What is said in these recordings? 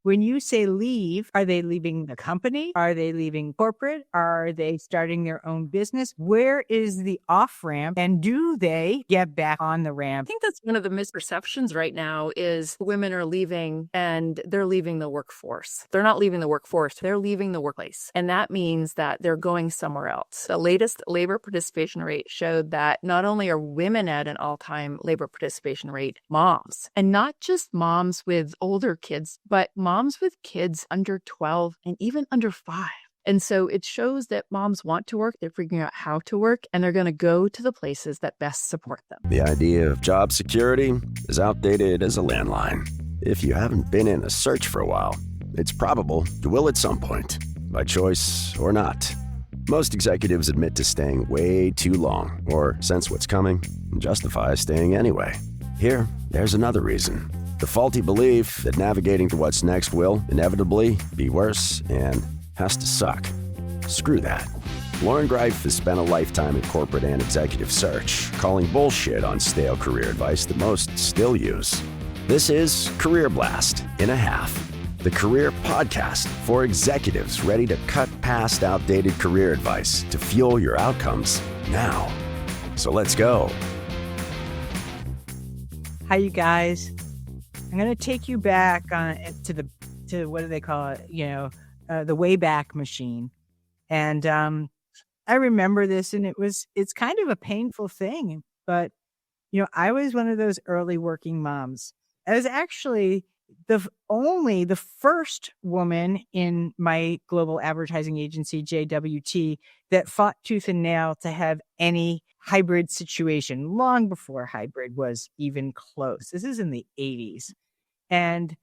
When you say leave, are they leaving the company? Are they leaving corporate? Are they starting their own business? Where is the off ramp? And do they get back on the ramp? I think that's one of the misperceptions right now is women are leaving and they're leaving the workforce. They're not leaving the workforce. They're leaving the workplace. And that means that they're going somewhere else. The latest labor participation rate showed that not only are women at an all-time labor participation rate, moms, and not just moms with older kids, but moms with kids under 12 and even under 5. And so it shows that moms want to work, they're figuring out how to work, and they're going to go to the places that best support them. The idea of job security is outdated as a landline. If you haven't been in a search for a while, it's probable you will at some point, by choice or not. Most executives admit to staying way too long, or sense what's coming and justify staying anyway. Here, there's another reason. The faulty belief that navigating to what's next will inevitably be worse and has to suck. Screw that. Lauren Greif has spent a lifetime in corporate and executive search, calling bullshit on stale career advice that most still use. This is Career Blast in a Half, the career podcast for executives ready to cut past outdated career advice to fuel your outcomes now. So let's go. Hi, you guys. I'm going to take you back to what do they call it? The Wayback Machine. And I remember this, and it's kind of a painful thing. But, I was one of those early working moms. I was actually the first woman in my global advertising agency, JWT, that fought tooth and nail to have any hybrid situation long before hybrid was even close. This is in the 80s. And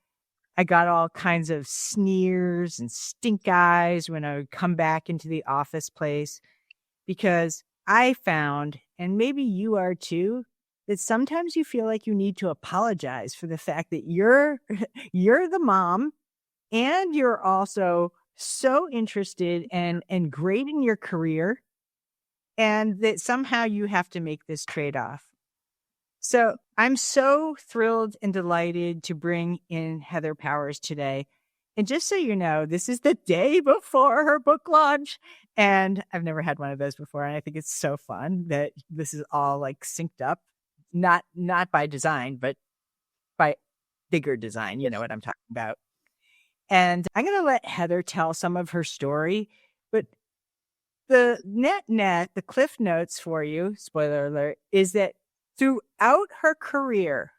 I got all kinds of sneers and stink eyes when I would come back into the office place, because I found, and maybe you are too, that sometimes you feel like you need to apologize for the fact that you're the mom, and you're also so interested and great in your career, and that somehow you have to make this trade-off. So I'm so thrilled and delighted to bring in Heather Powers today. And just so you know, this is the day before her book launch. And I've never had one of those before. And I think it's so fun that this is all like synced up, not by design, but by bigger design. You know what I'm talking about. And I'm going to let Heather tell some of her story. But the the cliff notes for you, spoiler alert, is that throughout her career,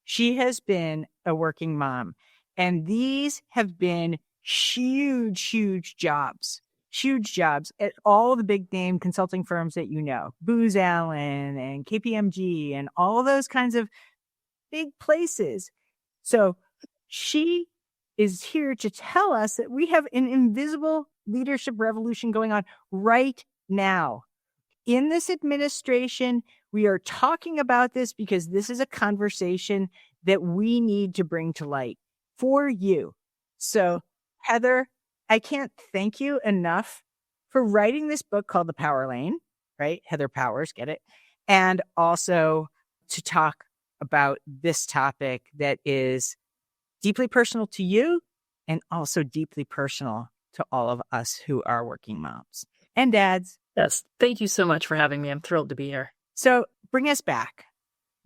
she has been a working mom. And these have been huge jobs at all the big name consulting firms that Booz Allen and KPMG and all those kinds of big places. So she is here to tell us that we have an invisible leadership revolution going on right now. In this administration, we are talking about this because this is a conversation that we need to bring to light for you. So, Heather, I can't thank you enough for writing this book called The Power Lane, right? Heather Powers, get it? And also to talk about this topic that is deeply personal to you and also deeply personal to all of us who are working moms and dads. Yes. Thank you so much for having me. I'm thrilled to be here. So bring us back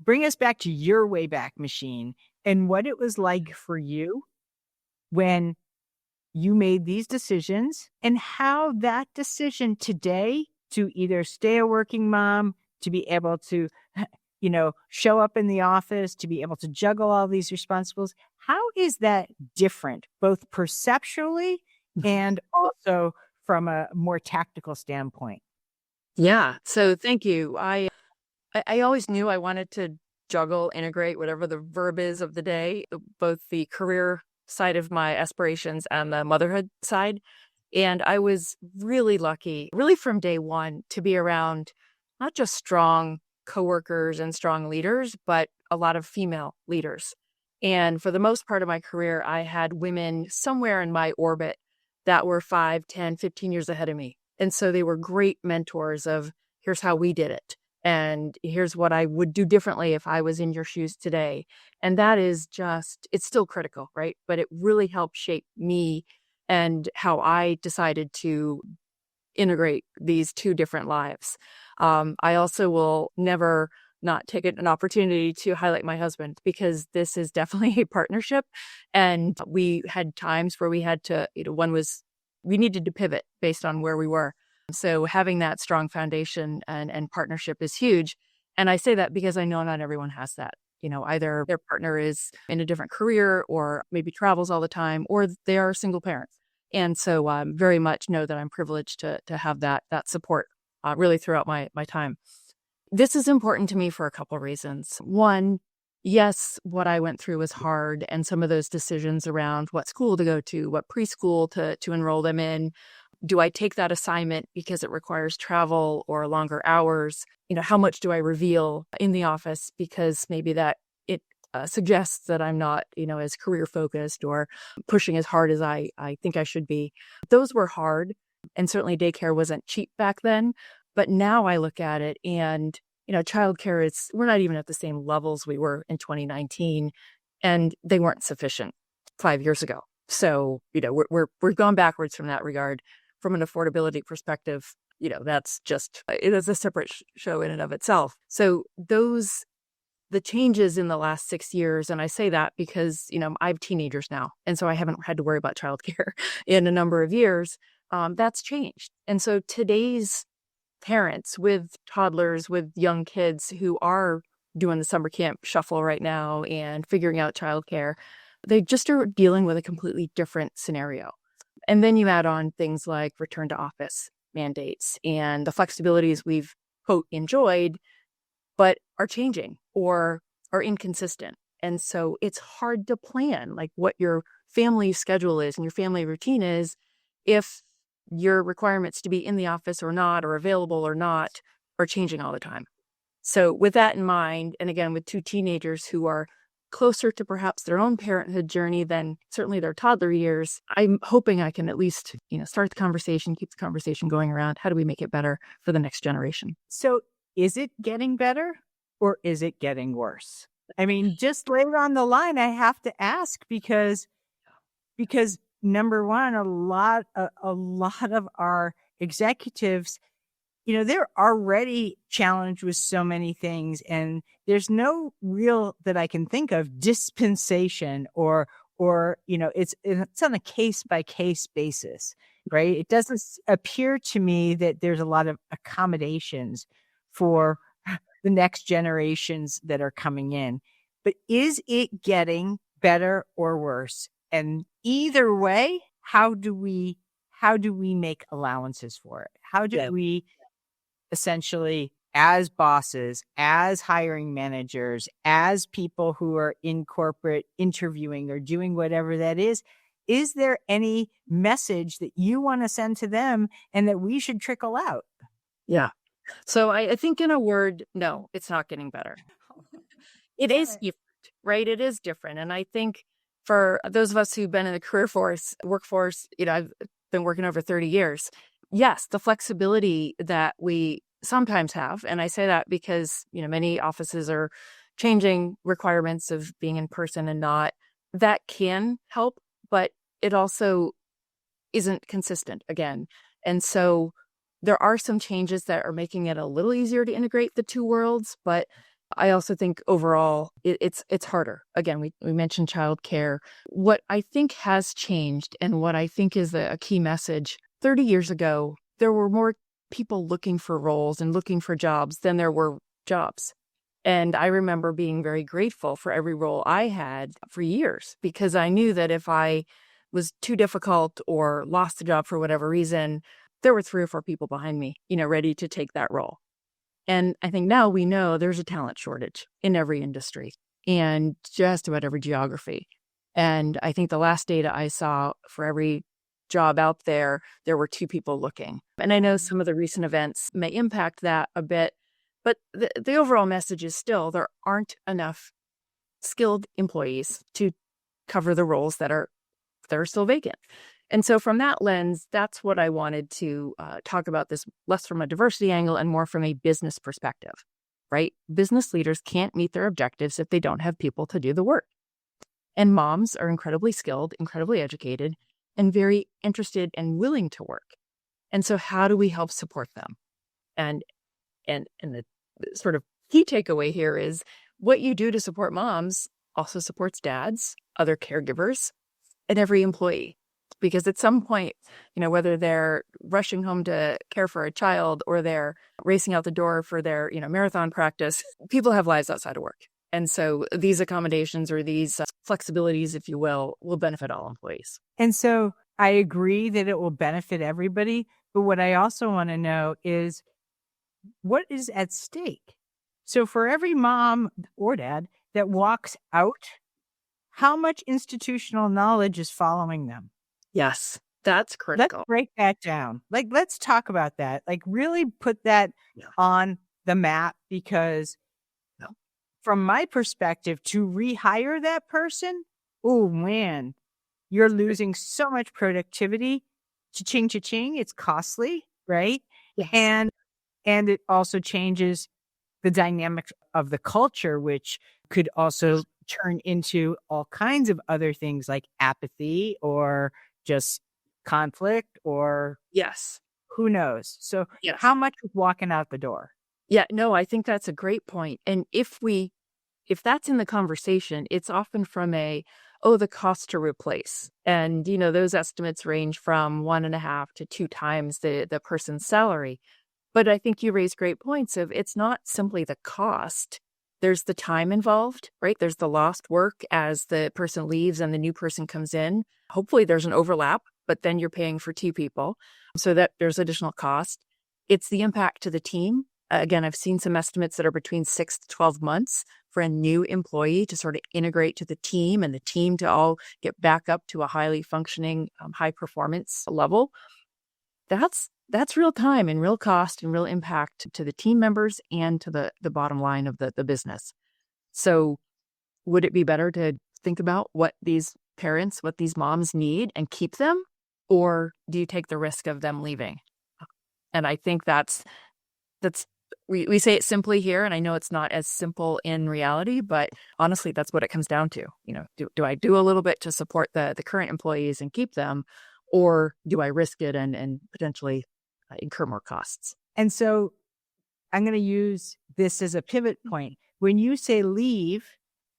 to your Wayback Machine and what it was like for you when you made these decisions, and how that decision today to either stay a working mom, to be able to, show up in the office, to be able to juggle all these responsibilities. How is that different, both perceptually and also from a more tactical standpoint? Yeah. So thank you. I always knew I wanted to juggle, integrate, whatever the verb is of the day, both the career side of my aspirations and the motherhood side. And I was really lucky, really from day one, to be around not just strong coworkers and strong leaders, but a lot of female leaders. And for the most part of my career, I had women somewhere in my orbit that were 5, 10, 15 years ahead of me. And so they were great mentors of, here's how we did it. And here's what I would do differently if I was in your shoes today. And that is just, it's still critical, right? But it really helped shape me and how I decided to integrate these two different lives. I also will never not take an opportunity to highlight my husband, because this is definitely a partnership. And we had times where we had to, we needed to pivot based on where we were. So having that strong foundation and partnership is huge. And I say that because I know not everyone has that. Either their partner is in a different career or maybe travels all the time, or they are single parents. And so very much know that I'm privileged to have that support really throughout my time. This is important to me for a couple of reasons. One, yes, what I went through was hard, and some of those decisions around what school to go to, what preschool to enroll them in. Do I take that assignment because it requires travel or longer hours? How much do I reveal in the office because maybe that it suggests that I'm not, as career focused or pushing as hard as I think I should be. Those were hard. And certainly daycare wasn't cheap back then. But now I look at it and, childcare we're not even at the same levels we were in 2019, and they weren't sufficient 5 years ago. So, we're gone backwards from that regard. From an affordability perspective, that's just, it is a separate show in and of itself. So the changes in the last 6 years, and I say that because, I have teenagers now, and so I haven't had to worry about childcare in a number of years. That's changed. And so today's parents with toddlers, with young kids who are doing the summer camp shuffle right now and figuring out childcare, they just are dealing with a completely different scenario. And then you add on things like return to office mandates and the flexibilities we've, quote, enjoyed, but are changing or are inconsistent. And so it's hard to plan like what your family schedule is and your family routine is if your requirements to be in the office or not, or available or not, are changing all the time. So with that in mind, and again, with two teenagers who are closer to perhaps their own parenthood journey than certainly their toddler years, I'm hoping I can at least, start the conversation, keep the conversation going around. How do we make it better for the next generation? So is it getting better or is it getting worse? I mean, just later on the line, I have to ask because number one, a lot of our executives, they're already challenged with so many things, and there's no real that I can think of dispensation or it's on a case by case basis, right? It doesn't appear to me that there's a lot of accommodations for the next generations that are coming in. But is it getting better or worse? And either way, how do we make allowances for it? How do we essentially, as bosses, as hiring managers, as people who are in corporate interviewing or doing whatever that is there any message that you want to send to them and that we should trickle out? Yeah. So I think in a word, no, it's not getting better. It is different, right? It is different. And I think for those of us who've been in the workforce, I've been working over 30 years. Yes, the flexibility that we sometimes have, and I say that because, many offices are changing requirements of being in person and not, that can help, but it also isn't consistent again. And so there are some changes that are making it a little easier to integrate the two worlds, but I also think overall it's harder. Again, we mentioned childcare. What I think has changed and what I think is a key message, 30 years ago, there were more people looking for roles and looking for jobs than there were jobs. And I remember being very grateful for every role I had for years, because I knew that if I was too difficult or lost the job for whatever reason, there were 3 or 4 people behind me, ready to take that role. And I think now we know there's a talent shortage in every industry and just about every geography. And I think the last data I saw, for every job out there, there were 2 people looking. And I know some of the recent events may impact that a bit, but the overall message is still there aren't enough skilled employees to cover the roles that are still vacant. And so from that lens, that's what I wanted to talk about, this less from a diversity angle and more from a business perspective. right? Business leaders can't meet their objectives if they don't have people to do the work. And moms are incredibly skilled, incredibly educated, and very interested and willing to work. And so how do we help support them? And the sort of key takeaway here is what you do to support moms also supports dads, other caregivers, and every employee. Because at some point, whether they're rushing home to care for a child or they're racing out the door for their, marathon practice, people have lives outside of work. And so these accommodations or these flexibilities, if you will benefit all employees. And so I agree that it will benefit everybody. But what I also want to know is what is at stake? So for every mom or dad that walks out, how much institutional knowledge is following them? Yes, that's critical. Let's break that down. Let's talk about that. Really put that on the map, because from my perspective, to rehire that person, oh man, you're losing so much productivity. Cha-ching, cha-ching. It's costly, right? Yes. And it also changes the dynamics of the culture, which could also turn into all kinds of other things like apathy or just conflict or who knows. So how much is walking out the door? Yeah, no, I think that's a great point. And if that's in the conversation, it's often from the cost to replace. And, those estimates range from 1.5 to 2 times the person's salary. But I think you raise great points of it's not simply the cost. There's the time involved, right? There's the lost work as the person leaves and the new person comes in. Hopefully there's an overlap, but then you're paying for 2 people. So that there's additional cost. It's the impact to the team. Again, I've seen some estimates that are between 6 to 12 months for a new employee to sort of integrate to the team and the team to all get back up to a highly functioning, high performance level. That's real time and real cost and real impact to the team members and to the bottom line of the business. So would it be better to think about what these moms need and keep them? Or do you take the risk of them leaving? And I think that's we say it simply here, and I know it's not as simple in reality, but honestly, that's what it comes down to. Do I do a little bit to support the current employees and keep them, or do I risk it and potentially incur more costs? And so I'm going to use this as a pivot point. When you say leave,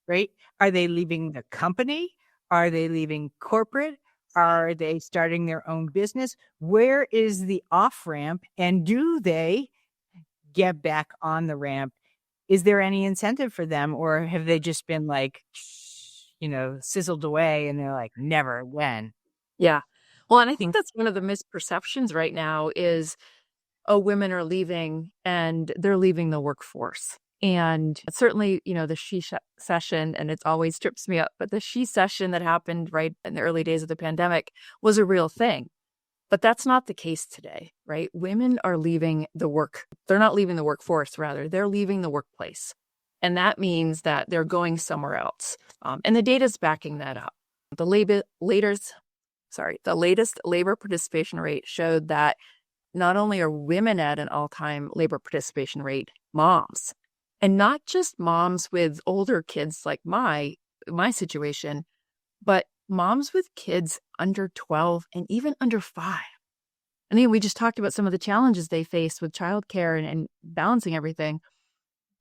right, are they leaving the company? Are they leaving corporate? Are they starting their own business? Where is the off ramp? And do they get back on the ramp? Is there any incentive for them? Or have they just been sizzled away and they're like, never, when? Yeah. Well, and I think that's one of the misperceptions right now is, women are leaving and they're leaving the workforce. And certainly, the she session, and it always trips me up, but the she session that happened right in the early days of the pandemic was a real thing. But that's not the case today, right? Women are leaving the work. They're not leaving the workforce, rather, they're leaving the workplace. And that means that they're going somewhere else. And the data's backing that up. The latest labor participation rate showed that not only are women at an all-time labor participation rate, moms, and not just moms with older kids like my situation, but moms with kids under 12 and even under 5. I mean, we just talked about some of the challenges they face with childcare and balancing everything,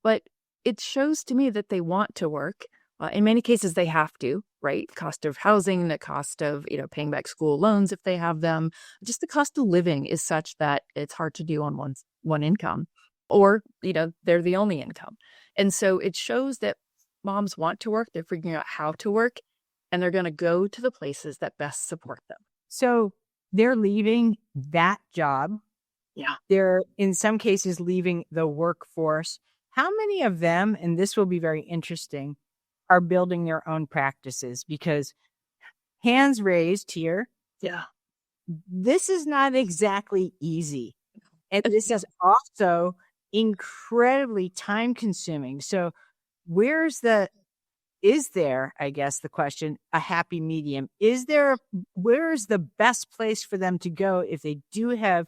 but it shows to me that they want to work. In many cases, they have to, right? Cost of housing, the cost of, paying back school loans if they have them. Just the cost of living is such that it's hard to do on one income, or, they're the only income. And so it shows that moms want to work. They're figuring out how to work, and they're going to go to the places that best support them. So they're leaving that job. Yeah. They're, in some cases, leaving the workforce. How many of them, and this will be very interesting, are building their own practices? Because hands raised here. Yeah. This is not exactly easy. And this is also incredibly time consuming. So where's I guess the question, a happy medium? Where's the best place for them to go if they do have,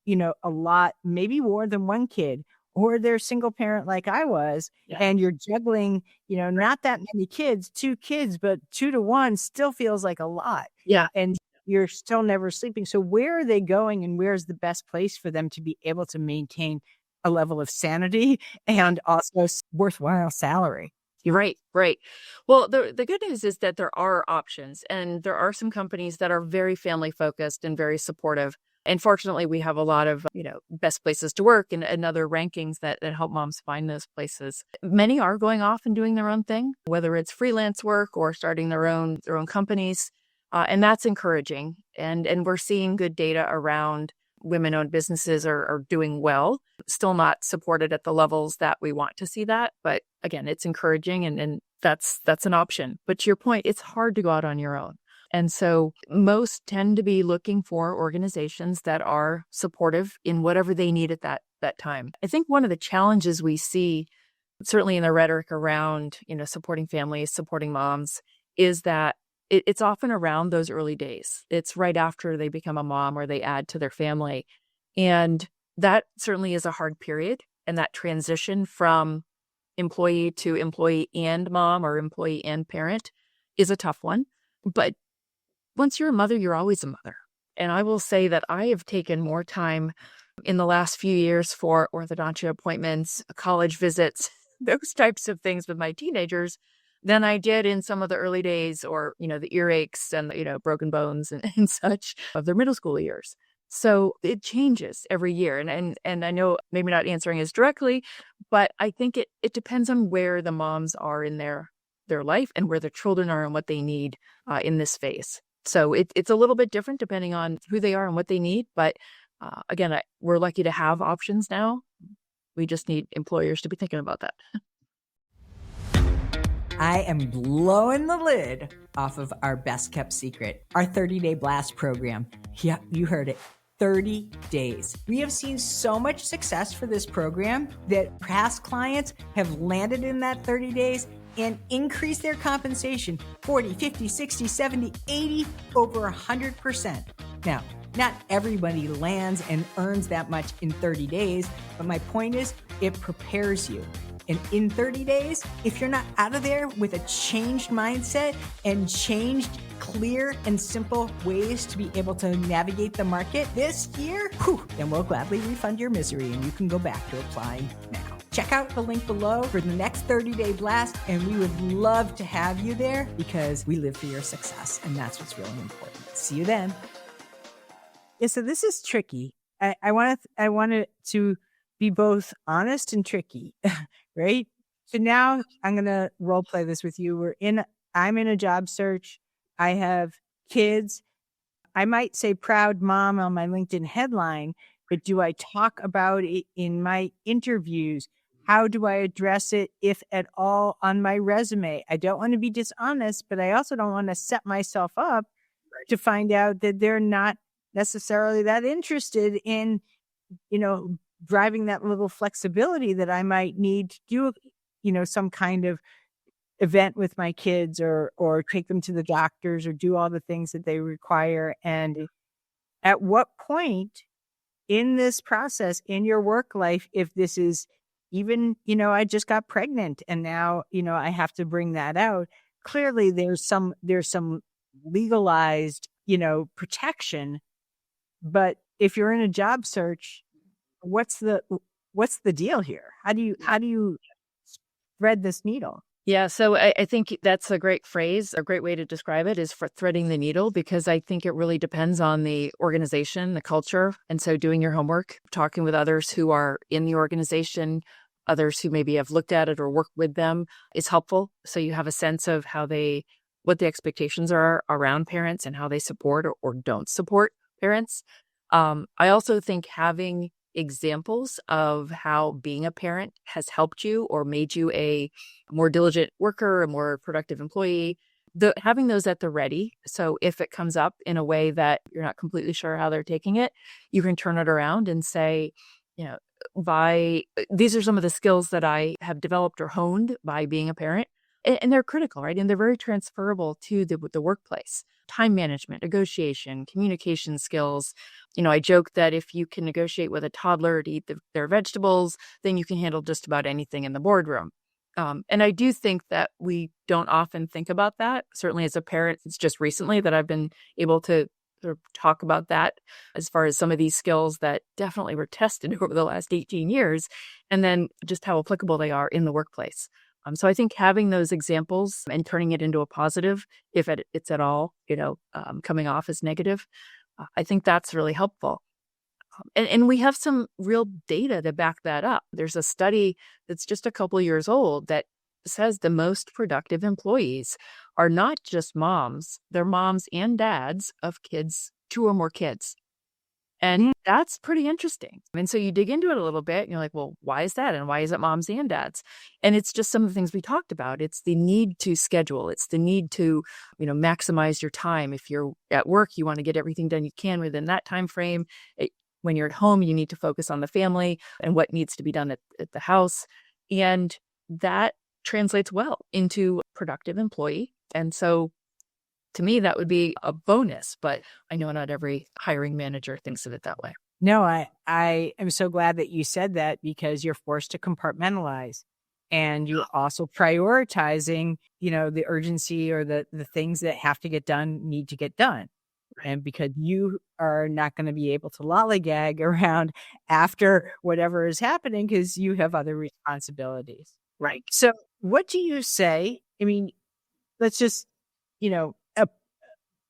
a lot, maybe more than one kid, or they're single parent like I was, and you're juggling, not that many kids, 2 kids, but 2 to 1 still feels like a lot. Yeah. And you're still never sleeping. So where are they going, and where's the best place for them to be able to maintain a level of sanity and also worthwhile salary? You're right. Right. Well, the good news is that there are options, and there are some companies that are very family focused and very supportive. And fortunately, we have a lot of, best places to work and other rankings that help moms find those places. Many are going off and doing their own thing, whether it's freelance work or starting their own companies. And that's encouraging. And we're seeing good data around women-owned businesses are doing well, still not supported at the levels that we want to see that. But again, it's encouraging, and that's an option. But to your point, it's hard to go out on your own. And so most tend to be looking for organizations that are supportive in whatever they need at that time. I think one of the challenges we see, certainly in the rhetoric around, supporting families, supporting moms, is that it's often around those early days. It's right after they become a mom or they add to their family. And that certainly is a hard period. And that transition from employee to employee and mom or employee and parent is a tough one. But once you're a mother, you're always a mother. And I will say that I have taken more time in the last few years for orthodontia appointments, college visits, those types of things with my teenagers than I did in some of the early days, or, the earaches and, broken bones and such of their middle school years. So it changes every year. And I know maybe not answering as directly, but I think it depends on where the moms are in their life and where their children are and what they need in this phase. So it's a little bit different depending on who they are and what they need. But again, we're lucky to have options now. We just need employers to be thinking about that. I am blowing the lid off of our best kept secret, our 30-day blast program. Yeah, you heard it. 30 days. We have seen so much success for this program that past clients have landed in that 30 days and increased their compensation 40, 50, 60, 70, 80, over 100%. Now, not everybody lands and earns that much in 30 days, but my point is it prepares you. And in 30 days, if you're not out of there with a changed mindset and changed clear and simple ways to be able to navigate the market this year, then we'll gladly refund your misery and you can go back to applying now. Check out the link below for the next 30-day blast, and we would love to have you there because we live for your success, and that's what's really important. See you then. Yeah, so this is tricky. I wanted to be both honest and tricky, right? So now I'm going to role play this with you. I'm in a job search. I have kids. I might say proud mom on my LinkedIn headline, but do I talk about it in my interviews? How do I address it, if at all, on my resume? I don't want to be dishonest, but I also don't want to set myself up to find out that they're not necessarily that interested in, driving that little flexibility that I might need to do, some kind of event with my kids or take them to the doctors or do all the things that they require. And at what point in this process, in your work life, if this is even, I just got pregnant and now, I have to bring that out. Clearly there's some legalized, protection. But if you're in a job search, what's the deal here? How do you thread this needle? Yeah, so I think that's a great phrase. A great way to describe it is for threading the needle, because I think it really depends on the organization, the culture. And so doing your homework, talking with others who are in the organization, others who maybe have looked at it or worked with them is helpful. So you have a sense of what the expectations are around parents and how they support or don't support parents. I also think having examples of how being a parent has helped you or made you a more diligent worker, a more productive employee, having those at the ready. So if it comes up in a way that you're not completely sure how they're taking it, you can turn it around and say, these are some of the skills that I have developed or honed by being a parent. And they're critical, right? And they're very transferable to the workplace. time management, negotiation, communication skills. I joke that if you can negotiate with a toddler to eat their vegetables, then you can handle just about anything in the boardroom. And I do think that we don't often think about that. Certainly as a parent, it's just recently that I've been able to sort of talk about that as far as some of these skills that definitely were tested over the last 18 years, and then just how applicable they are in the workplace. So I think having those examples and turning it into a positive, if it's at all, coming off as negative, I think that's really helpful. And we have some real data to back that up. There's a study that's just a couple years old that says the most productive employees are not just moms, they're moms and dads of kids, 2 or more kids. And that's pretty interesting. And so you dig into it a little bit and you're like, well, why is that? And why is it moms and dads? And it's just some of the things we talked about. It's the need to schedule. It's the need to, maximize your time. If you're at work, you want to get everything done you can within that time frame. When you're at home, you need to focus on the family and what needs to be done at the house. And that translates well into a productive employee. And so to me, that would be a bonus, but I know not every hiring manager thinks of it that way. No, I am so glad that you said that, because you're forced to compartmentalize, and you're also prioritizing, the urgency or the things that have to get done need to get done. And because you are not going to be able to lollygag around after whatever is happening because you have other responsibilities. Right. So what do you say? I mean, let's just,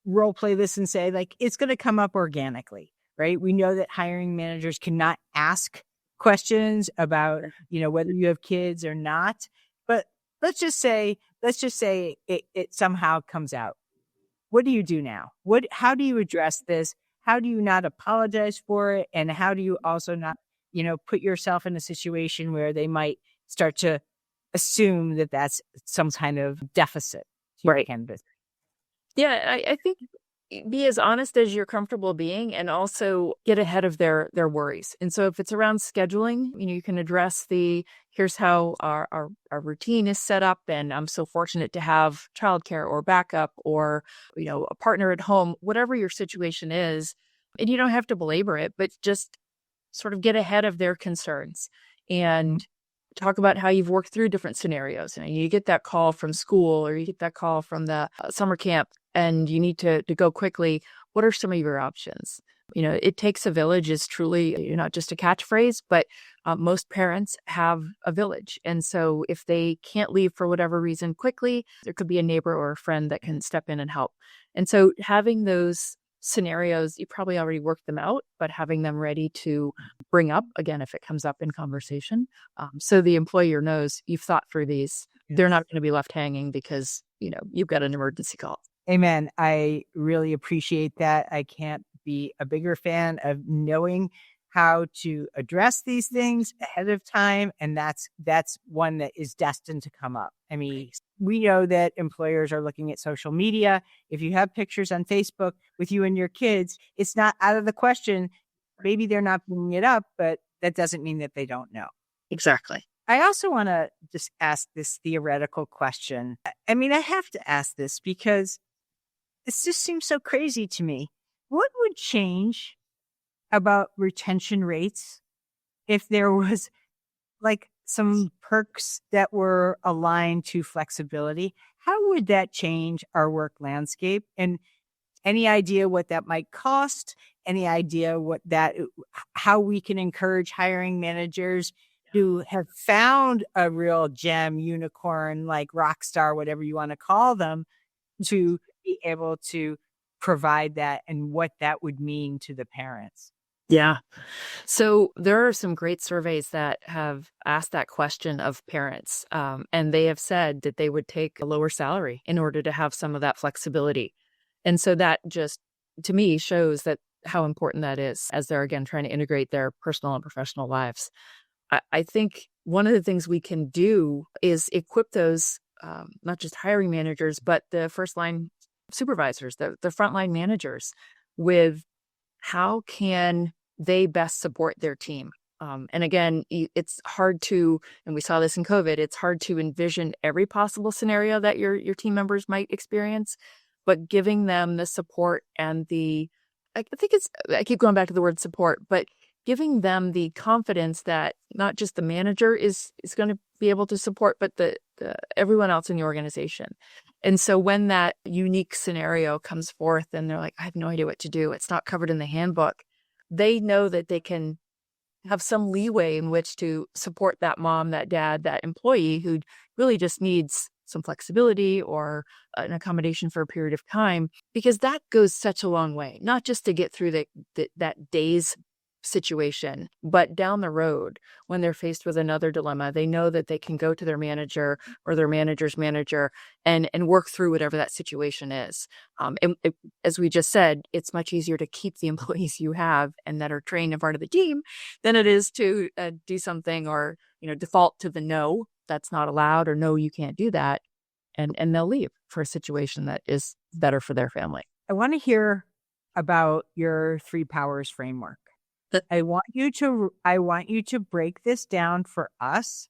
role play this and say, like, it's going to come up organically, right? We know that hiring managers cannot ask questions about, whether you have kids or not. But let's just say it somehow comes out. What do you do now? How do you address this? How do you not apologize for it? And how do you also not, put yourself in a situation where they might start to assume that that's some kind of deficit to your canvas? Yeah, I think be as honest as you're comfortable being, and also get ahead of their worries. And so if it's around scheduling, you can address here's how our routine is set up, and I'm so fortunate to have childcare or backup or, a partner at home, whatever your situation is. And you don't have to belabor it, but just sort of get ahead of their concerns and talk about how you've worked through different scenarios. And you get that call from school, or you get that call from the summer camp, and you need to go quickly. What are some of your options? It takes a village is truly not just a catchphrase, but most parents have a village. And so if they can't leave for whatever reason quickly, there could be a neighbor or a friend that can step in and help. And so having those scenarios, you probably already worked them out, but having them ready to bring up again if it comes up in conversation, so the employer knows you've thought through these. Yes. They're not going to be left hanging because you've got an emergency call. Amen. I really appreciate that. I can't be a bigger fan of knowing how to address these things ahead of time, and that's one that is destined to come up. I mean, we know that employers are looking at social media. If you have pictures on Facebook with you and your kids, it's not out of the question. Maybe they're not bringing it up, but that doesn't mean that they don't know. Exactly. I also want to just ask this theoretical question. I mean, I have to ask this because this just seems so crazy to me. What would change about retention rates if there was like some perks that were aligned to flexibility? How would that change our work landscape? And any idea what that might cost? Any idea how we can encourage hiring managers who have found a real gem, unicorn, like rock star, whatever you want to call them, to be able to provide that, and what that would mean to the parents? Yeah. So there are some great surveys that have asked that question of parents, and they have said that they would take a lower salary in order to have some of that flexibility. And so that just, to me, shows that how important that is as they're, again, trying to integrate their personal and professional lives. I think one of the things we can do is equip those, not just hiring managers, but the first line supervisors, the frontline managers, with how can they best support their team. And again, it's hard to, and we saw this in COVID, it's hard to envision every possible scenario that your team members might experience. but giving them the support and I keep going back to the word support, but giving them the confidence that not just the manager is going to be able to support, but the everyone else in the organization. And so when that unique scenario comes forth and they're like, I have no idea what to do, it's not covered in the handbook, they know that they can have some leeway in which to support that mom, that dad, that employee who really just needs some flexibility or an accommodation for a period of time, because that goes such a long way, not just to get through that day's situation, but down the road when they're faced with another dilemma, they know that they can go to their manager or their manager's manager and work through whatever that situation is. As we just said, it's much easier to keep the employees you have and that are trained and part of the team than it is to do something or default to the no, that's not allowed, or no, you can't do that, and they'll leave for a situation that is better for their family. I want to hear about your 3 powers framework. I want you to break this down for us,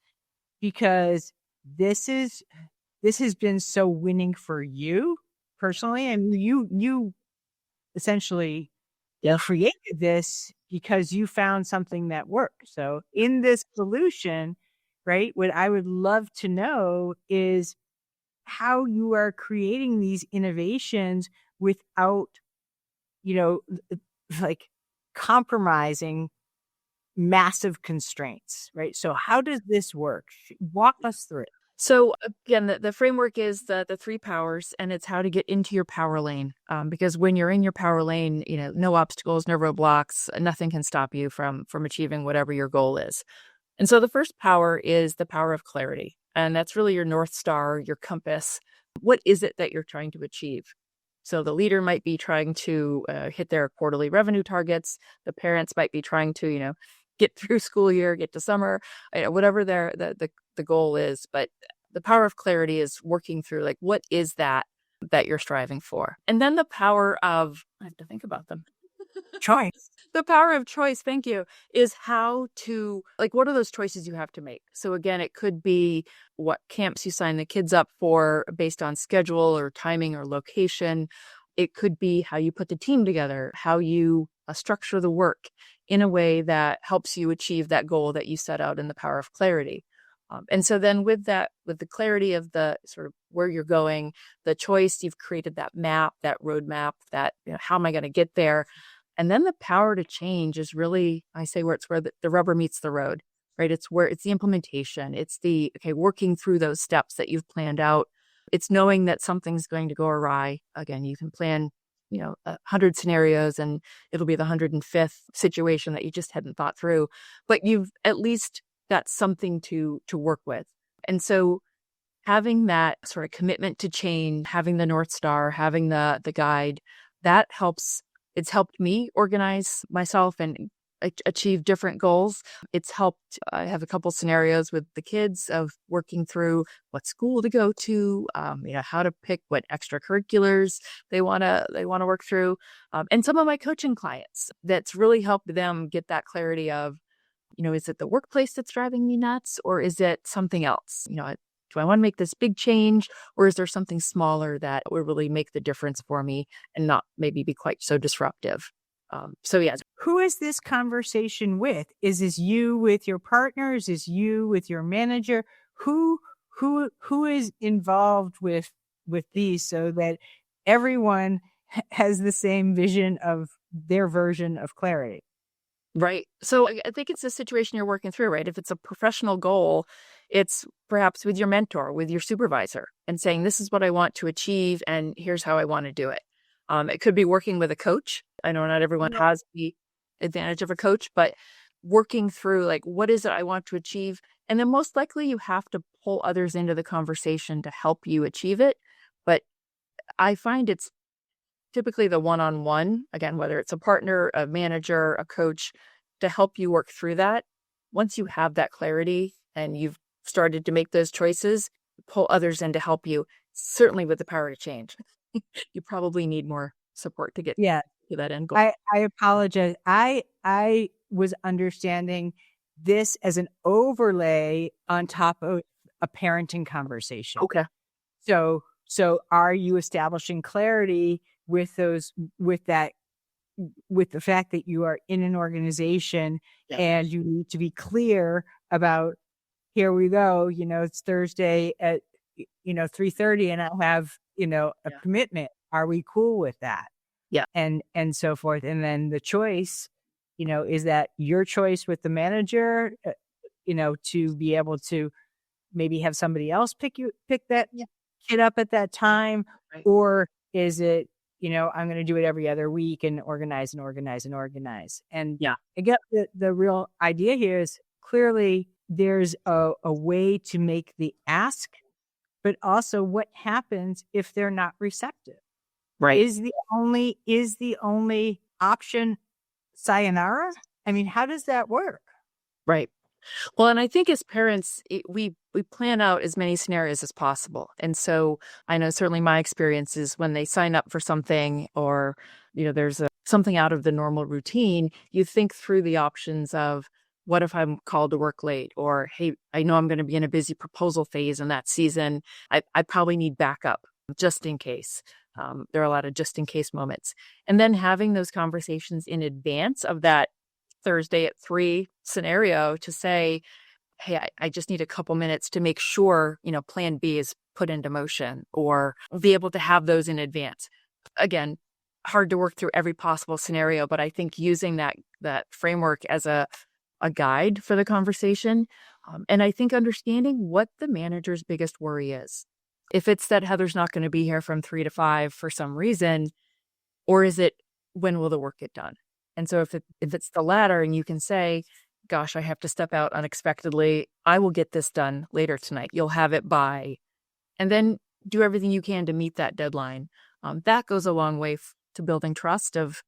because this has been so winning for you personally, and you essentially created this because you found something that worked. So in this solution, right, what I would love to know is how you are creating these innovations without, like compromising massive constraints, right? So how does this work? Walk us through it. So again, the framework is the 3 powers, and it's how to get into your power lane. Because when you're in your power lane, no obstacles, no roadblocks, nothing can stop you from achieving whatever your goal is. And so the first power is the power of clarity. And that's really your North Star, your compass. What is it that you're trying to achieve? So the leader might be trying to hit their quarterly revenue targets. The parents might be trying to, get through school year, get to summer, whatever the goal is. But the power of clarity is working through, like, what is that you're striving for? And then the power of, I have to think about them. Choice. The power of choice, thank you, is how to, what are those choices you have to make? So again, it could be what camps you sign the kids up for based on schedule or timing or location. It could be how you put the team together, how you structure the work in a way that helps you achieve that goal that you set out in the power of clarity. And so then with the clarity of the sort of where you're going, the choice, you've created that map, that roadmap, that, how am I going to get there? And then the power to change is really, I say, where the rubber meets the road, right? It's the implementation. It's working through those steps that you've planned out. It's knowing that something's going to go awry. Again, you can plan, 100 scenarios and it'll be the 105th situation that you just hadn't thought through, but you've at least got something to work with. And so having that sort of commitment to change, having the North Star, having the guide, that helps. It's helped me organize myself and achieve different goals. It's helped. I have a couple scenarios with the kids of working through what school to go to, how to pick what extracurriculars they want to work through, and some of my coaching clients. That's really helped them get that clarity of, is it the workplace that's driving me nuts, or is it something else? Do I want to make this big change, or is there something smaller that would really make the difference for me and not maybe be quite so disruptive? So yeah. Who is this conversation with? Is this you with your partners? Is you with your manager? Who is involved with these, so that everyone has the same vision of their version of clarity? Right. So I think it's a situation you're working through, right? If it's a professional goal, it's perhaps with your mentor, with your supervisor, and saying, this is what I want to achieve, and here's how I want to do it. It could be working with a coach. I know not everyone has the advantage of a coach, but working through, what is it I want to achieve? And then most likely you have to pull others into the conversation to help you achieve it. But I find it's typically the one-on-one, again, whether it's a partner, a manager, a coach, to help you work through that. Once you have that clarity and you've started to make those choices, pull others in to help you, certainly with the power to change. You probably need more support to get to that end goal. I apologize. I was understanding this as an overlay on top of a parenting conversation. Okay. So So are you establishing clarity with the fact that you are in an organization and you need to be clear about, here we go, it's Thursday at 3:30 and I'll have, a commitment. Are we cool with that? Yeah. And so forth. And then the choice, is that your choice with the manager, to be able to maybe have somebody else pick that kid up at that time, Right. or is it, I'm going to do it every other week and organize and organize and organize. And I guess the real idea here is clearly there's a way to make the ask, but also what happens if they're not receptive. Right. Is the only option sayonara? I mean, how does that work? Right. Well, and I think as parents, we plan out as many scenarios as possible. And so I know certainly my experience is when they sign up for something, or, there's something out of the normal routine, you think through the options of, what if I'm called to work late? Or, hey, I know I'm going to be in a busy proposal phase in that season. I probably need backup just in case. There are a lot of just in case moments. And then having those conversations in advance of that Thursday at 3 scenario to say, hey, I just need a couple minutes to make sure, plan B is put into motion, or be able to have those in advance. Again, hard to work through every possible scenario, but I think using that framework as a guide for the conversation. And I think understanding what the manager's biggest worry is. If it's that Heather's not going to be here from 3 to 5 for some reason, or is it, when will the work get done? And so if it's the latter, and you can say, gosh, I have to step out unexpectedly, I will get this done later tonight. You'll have it by, and then do everything you can to meet that deadline. That goes a long way to building trust of,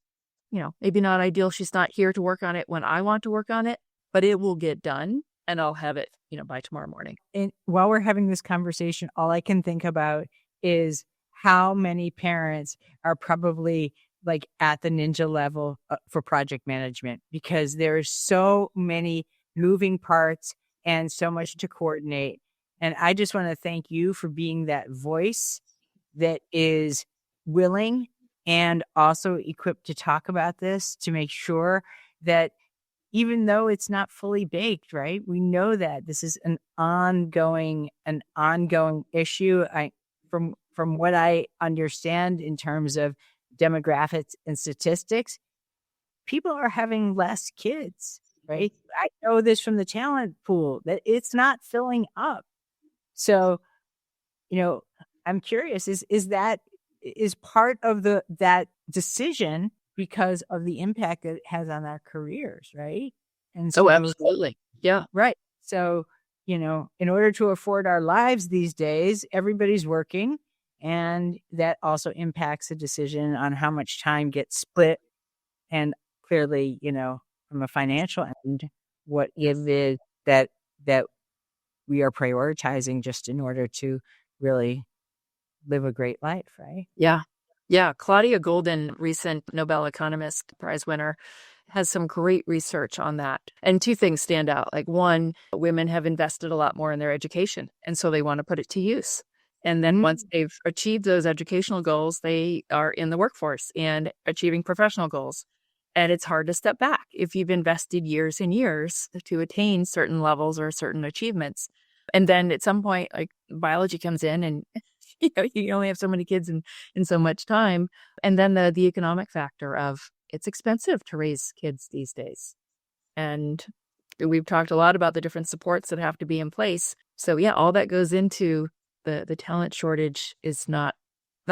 maybe not ideal. She's not here to work on it when I want to work on it, but it will get done and I'll have it, by tomorrow morning. And while we're having this conversation, all I can think about is how many parents are probably like at the ninja level for project management, because there's so many moving parts and so much to coordinate. And I just want to thank you for being that voice that is willing and also equipped to talk about this, to make sure that even though it's not fully baked, right? We know that this is an ongoing issue. From what I understand in terms of demographics and statistics, people are having less kids, right? I know this from the talent pool, that it's not filling up. So, I'm curious, is part of that decision because of the impact that it has on our careers, right? And so, absolutely. Yeah. Right. So, in order to afford our lives these days, everybody's working. And that also impacts the decision on how much time gets split. And clearly, from a financial end, what it is that we are prioritizing just in order to really live a great life, right? Yeah. Yeah. Claudia Golden, recent Nobel Economist Prize winner, has some great research on that. And 2 things stand out. Like, one, women have invested a lot more in their education, and so they want to put it to use. And then once they've achieved those educational goals, they are in the workforce and achieving professional goals. And it's hard to step back if you've invested years and years to attain certain levels or certain achievements. And then at some point, like, biology comes in, and you only have so many kids in so much time. And then the economic factor of, it's expensive to raise kids these days. And we've talked a lot about the different supports that have to be in place. So yeah, all that goes into the talent shortage is not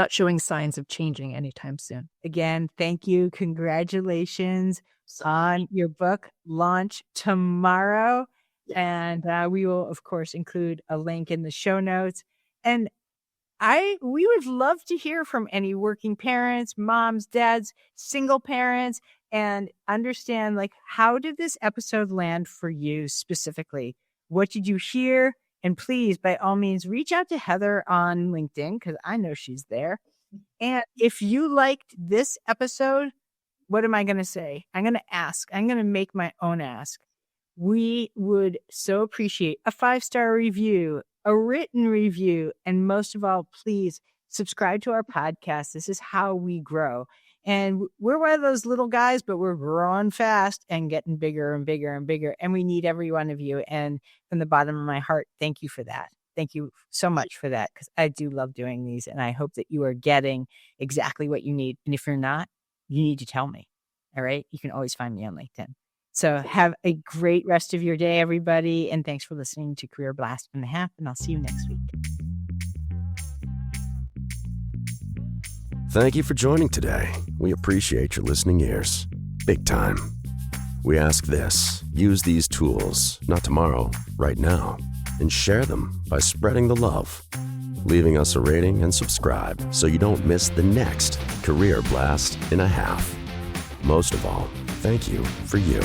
showing signs of changing anytime soon. Again, thank you. Congratulations on your book launch tomorrow. And we will, of course, include a link in the show notes. And we would love to hear from any working parents, moms, dads, single parents, and understand, like, how did this episode land for you specifically? What did you hear? And please, by all means, reach out to Heather on LinkedIn, because I know she's there. And if you liked this episode, what am I going to say? I'm going to ask. I'm going to make my own ask. We would so appreciate a 5-star review, a written review, and most of all, please subscribe to our podcast. This is how we grow. And we're one of those little guys, but we're growing fast and getting bigger and bigger and bigger. And we need every one of you. And from the bottom of my heart, thank you for that. Thank you so much for that, because I do love doing these. And I hope that you are getting exactly what you need. And if you're not, you need to tell me. All right. You can always find me on LinkedIn. So have a great rest of your day, everybody. And thanks for listening to Career Blast and a Half. And I'll see you next week. Thank you for joining today. We appreciate your listening ears. Big time. We ask this: use these tools, not tomorrow, right now, and share them by spreading the love, leaving us a rating and subscribe so you don't miss the next Career Blast in a Half. Most of all, thank you for you.